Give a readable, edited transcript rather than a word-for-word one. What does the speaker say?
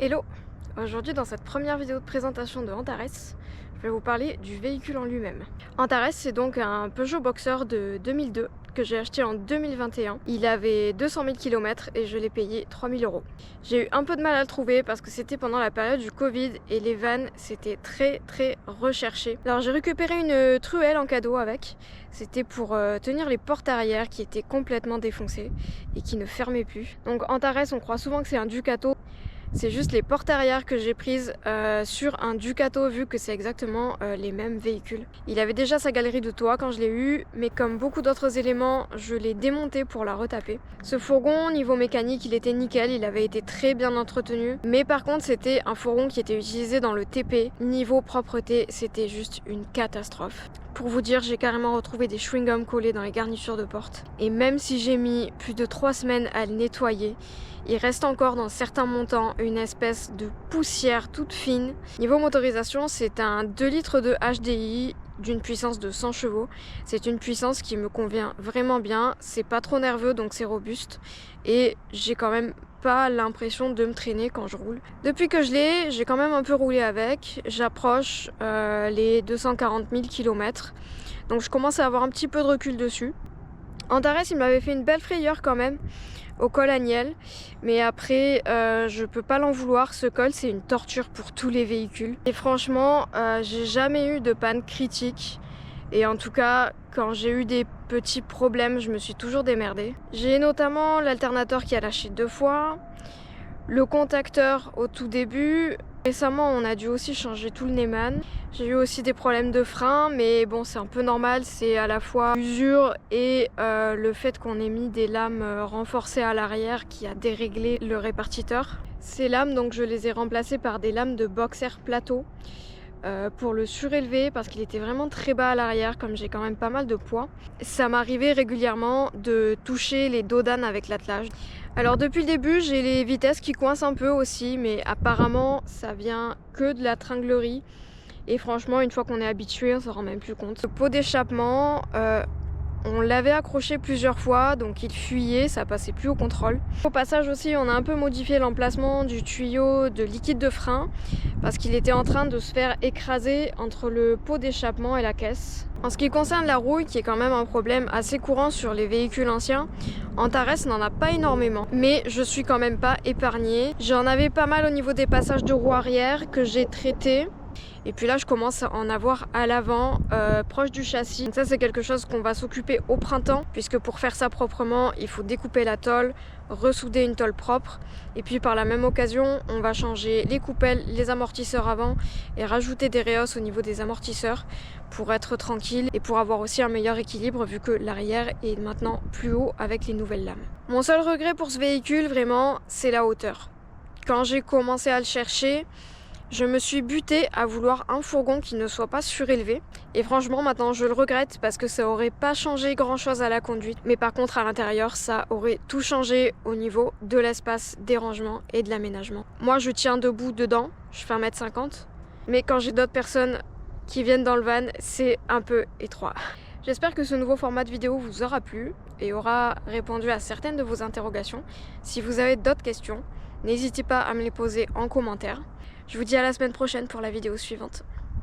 Hello! Aujourd'hui dans cette première vidéo de présentation de Antares, je vais vous parler du véhicule en lui-même. Antares c'est donc un Peugeot Boxer de 2002 que j'ai acheté en 2021. Il avait 200 000 km et je l'ai payé 3 000 €. J'ai eu un peu de mal à le trouver parce que c'était pendant la période du Covid et les vannes c'était très recherché. Alors j'ai récupéré une truelle en cadeau avec. C'était pour tenir les portes arrière qui étaient complètement défoncées et qui ne fermaient plus. Donc Antares on croit souvent que c'est un Ducato. C'est juste les portes arrière que j'ai prises sur un Ducato vu que c'est exactement les mêmes véhicules. Il avait déjà sa galerie de toit quand je l'ai eu, mais comme beaucoup d'autres éléments, je l'ai démonté pour la retaper. Ce fourgon, niveau mécanique, il était nickel, il avait été très bien entretenu. Mais par contre, c'était un fourgon qui était utilisé dans le TP. Niveau propreté, c'était juste une catastrophe. Pour vous dire, j'ai carrément retrouvé des chewing-gums collés dans les garnitures de porte. Et même si j'ai mis plus de 3 semaines à le nettoyer, il reste encore dans certains montants une espèce de poussière toute fine. Niveau motorisation, c'est un 2 litres de HDI d'une puissance de 100 chevaux. C'est une puissance qui me convient vraiment bien. C'est pas trop nerveux donc c'est robuste. Et j'ai quand même pas l'impression de me traîner quand je roule. Depuis que je l'ai, j'ai quand même un peu roulé avec. J'approche les 240 000 km. Donc je commence à avoir un petit peu de recul dessus. Antares, il m'avait fait une belle frayeur quand même au col Agnelle, mais après je peux pas l'en vouloir, ce col c'est une torture pour tous les véhicules et franchement j'ai jamais eu de panne critique et en tout cas quand j'ai eu des petits problèmes je me suis toujours démerdée. J'ai notamment l'alternateur qui a lâché 2 fois, le contacteur au tout début. Récemment, on a dû aussi changer tout le Neyman. J'ai eu aussi des problèmes de frein, mais bon, c'est un peu normal. C'est à la fois l'usure et le fait qu'on ait mis des lames renforcées à l'arrière qui a déréglé le répartiteur. Ces lames, donc, je les ai remplacées par des lames de Boxer plateau pour le surélever parce qu'il était vraiment très bas à l'arrière, comme j'ai quand même pas mal de poids. Ça m'arrivait régulièrement de toucher les dos d'âne avec l'attelage. Alors depuis le début, j'ai les vitesses qui coincent un peu aussi, mais apparemment ça vient que de la tringlerie. Et franchement, une fois qu'on est habitué, on s'en rend même plus compte. Le pot d'échappement, on l'avait accroché plusieurs fois, donc il fuyait, ça passait plus au contrôle. Au passage aussi, on a un peu modifié l'emplacement du tuyau de liquide de frein parce qu'il était en train de se faire écraser entre le pot d'échappement et la caisse. En ce qui concerne la rouille, qui est quand même un problème assez courant sur les véhicules anciens, Antares n'en a pas énormément, mais je suis quand même pas épargnée. J'en avais pas mal au niveau des passages de roue arrière que j'ai traités. Et puis là je commence à en avoir à l'avant, proche du châssis. Donc ça c'est quelque chose qu'on va s'occuper au printemps, puisque pour faire ça proprement il faut découper la tôle, ressouder une tôle propre, et puis par la même occasion on va changer les coupelles, les amortisseurs avant et rajouter des réhausses au niveau des amortisseurs pour être tranquille et pour avoir aussi un meilleur équilibre vu que l'arrière est maintenant plus haut avec les nouvelles lames. Mon seul regret pour ce véhicule vraiment c'est la hauteur. Quand j'ai commencé à le chercher, je me suis butée à vouloir un fourgon qui ne soit pas surélevé. Et franchement, maintenant, je le regrette parce que ça aurait pas changé grand-chose à la conduite. Mais par contre, à l'intérieur, ça aurait tout changé au niveau de l'espace, des rangements et de l'aménagement. Moi, je tiens debout dedans, je fais 1,50 m. Mais quand j'ai d'autres personnes qui viennent dans le van, c'est un peu étroit. J'espère que ce nouveau format de vidéo vous aura plu et aura répondu à certaines de vos interrogations. Si vous avez d'autres questions, n'hésitez pas à me les poser en commentaire. Je vous dis à la semaine prochaine pour la vidéo suivante.